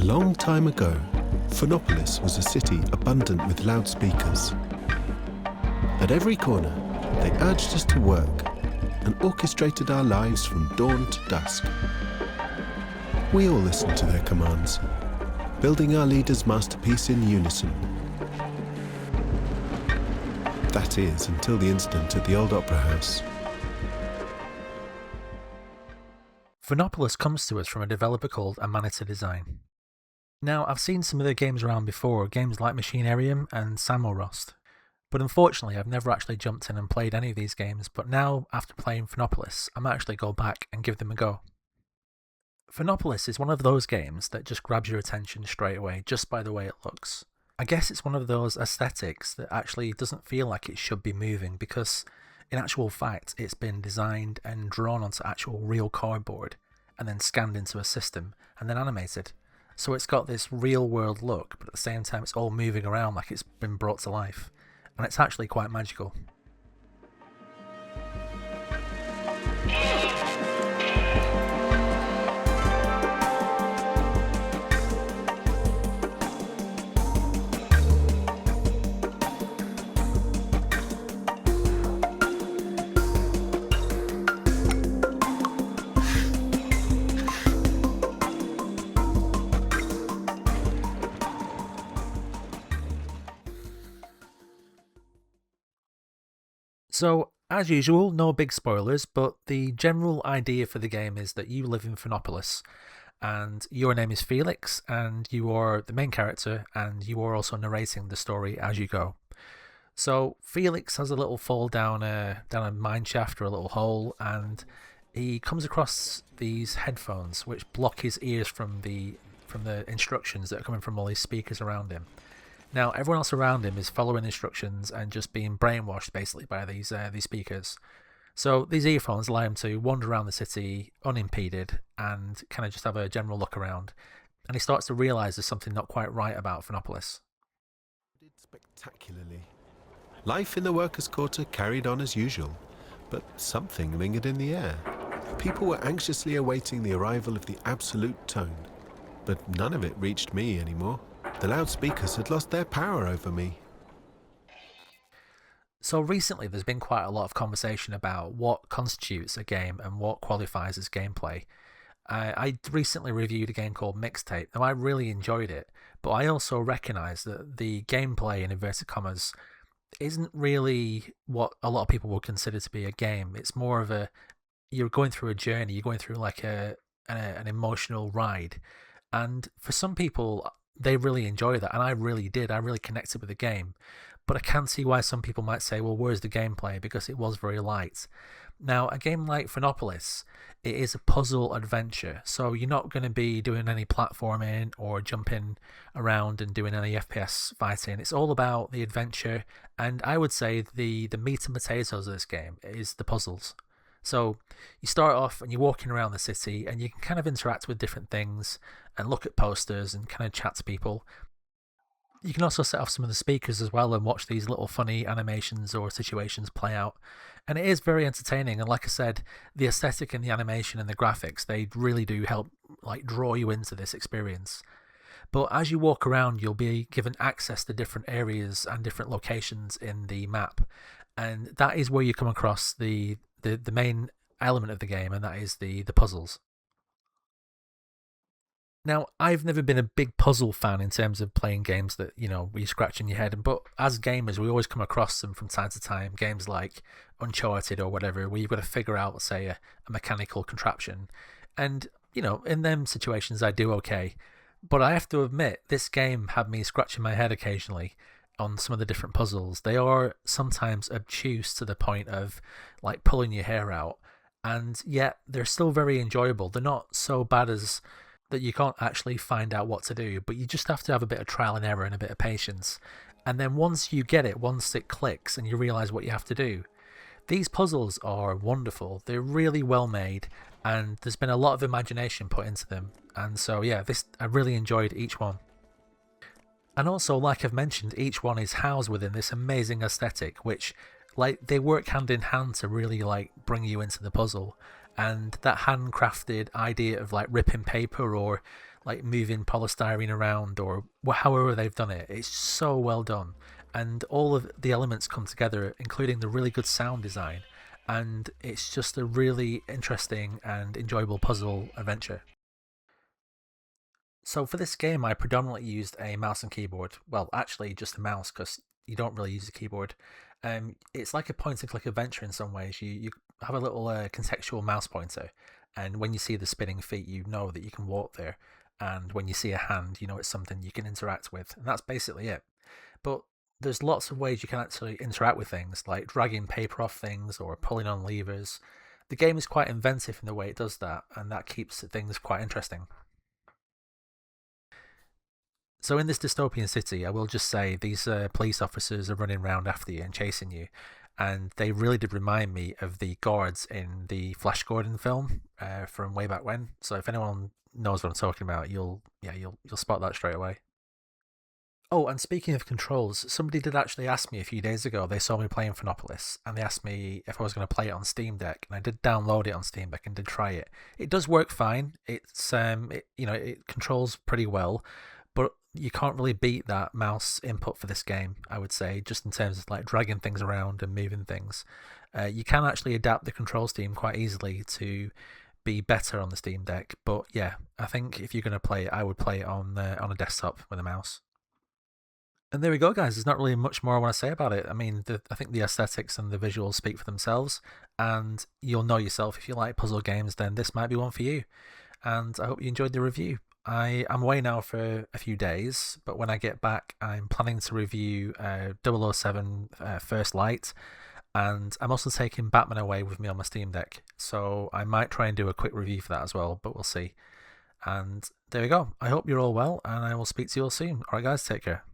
long time ago, Phonopolis was a city abundant with loudspeakers. At every corner, they urged us to work and orchestrated our lives from dawn to dusk. We all listened to their commands, building our leader's masterpiece in unison. That is, until the incident at the old opera house. Phonopolis comes to us from a developer called Amanita Design. Now, I've seen some of their games around before, games like Machinarium and Samorost, but unfortunately I've never actually jumped in and played any of these games, but now, after playing Phonopolis, I might actually go back and give them a go. Phonopolis is one of those games that just grabs your attention straight away, just by the way it looks. I guess it's one of those aesthetics that actually doesn't feel like it should be moving, because in actual fact it's been designed and drawn onto actual real cardboard and then scanned into a system and then animated. So it's got this real world look, but at the same time it's all moving around like it's been brought to life, and it's actually quite magical. So, as usual, no big spoilers, but the general idea for the game is that you live in Phonopolis, and your name is Felix, and you are the main character, and you are also narrating the story as you go. So, Felix has a little fall down a mine shaft or a little hole, and he comes across these headphones which block his ears from the instructions that are coming from all these speakers around him. Now, everyone else around him is following instructions and just being brainwashed, basically, by these speakers. So these earphones allow him to wander around the city unimpeded and kind of just have a general look around. And he starts to realise there's something not quite right about Phonopolis. Spectacularly. Life in the workers' quarter carried on as usual, but something lingered in the air. People were anxiously awaiting the arrival of the absolute tone, but none of it reached me anymore. The loudspeakers had lost their power over me. So recently there's been quite a lot of conversation about what constitutes a game and what qualifies as gameplay. I recently reviewed a game called Mixtape. Now, I really enjoyed it, but I also recognise that the gameplay, in inverted commas, isn't really what a lot of people would consider to be a game. It's more of you're going through a journey, you're going through like an emotional ride. And for some people, they really enjoy that, and I really did. I really connected with the game. But I can see why some people might say, well, where's the gameplay? Because it was very light. Now, a game like Phonopolis, it is a puzzle adventure, so you're not going to be doing any platforming or jumping around and doing any FPS fighting. It's all about the adventure, and I would say the meat and potatoes of this game is the puzzles. So you start off and you're walking around the city and you can kind of interact with different things and look at posters and kind of chat to people. You can also set off some of the speakers as well and watch these little funny animations or situations play out. And it is very entertaining. And like I said, the aesthetic and the animation and the graphics, they really do help like draw you into this experience. But as you walk around, you'll be given access to different areas and different locations in the map. And that is where you come across the main element of the game, and that is the puzzles. Now, I've never been a big puzzle fan in terms of playing games that, where you're scratching your head. But as gamers, we always come across them from time to time. Games like Uncharted or whatever, where you've got to figure out, say, a mechanical contraption. And, in them situations, I do okay. But I have to admit, this game had me scratching my head occasionally on some of the different puzzles. They are sometimes obtuse to the point of, like, pulling your hair out. And yet, they're still very enjoyable. They're not so bad as that you can't actually find out what to do, but you just have to have a bit of trial and error and a bit of patience. And then once you get it, once it clicks and you realise what you have to do, these puzzles are wonderful. They're really well made, and there's been a lot of imagination put into them. And so, yeah, I really enjoyed each one. And also, like I've mentioned, each one is housed within this amazing aesthetic, which, like, they work hand in hand to really, like, bring you into the puzzle. And that handcrafted idea of like ripping paper or like moving polystyrene around or however they've done it. It's so well done. And all of the elements come together, including the really good sound design. And it's just a really interesting and enjoyable puzzle adventure. So for this game, I predominantly used a mouse and keyboard. Well, actually, just a mouse because you don't really use a keyboard. It's like a point and click adventure in some ways. You have a little contextual mouse pointer, and when you see the spinning feet, you know that you can walk there. And when you see a hand, you know it's something you can interact with, and that's basically it. But there's lots of ways you can actually interact with things, like dragging paper off things or pulling on levers. The game is quite inventive in the way it does that, and that keeps things quite interesting. So in this dystopian city, I will just say these police officers are running around after you and chasing you, and they really did remind me of the guards in the Flash Gordon film from way back when. So if anyone knows what I'm talking about, you'll spot that straight away. Oh, and speaking of controls, somebody did actually ask me a few days ago. They saw me playing Phonopolis, and they asked me if I was going to play it on Steam Deck, and I did download it on Steam Deck and did try it. It does work fine. It controls pretty well, but you can't really beat that mouse input for this game. I would say, just in terms of like dragging things around and moving things. You can actually adapt the control scheme quite easily to be better on the Steam Deck. But yeah, I think if you're going to play it, I would play it on a desktop with a mouse. And there we go, guys. There's not really much more I want to say about it. I mean, I think the aesthetics and the visuals speak for themselves, and you'll know yourself if you like puzzle games, then this might be one for you. And I hope you enjoyed the review. I'm away now for a few days, but when I get back, I'm planning to review 007 First Light, and I'm also taking Batman away with me on my Steam Deck, so I might try and do a quick review for that as well, but we'll see. And there we go. I hope you're all well, and I will speak to you all soon. Alright, guys, take care.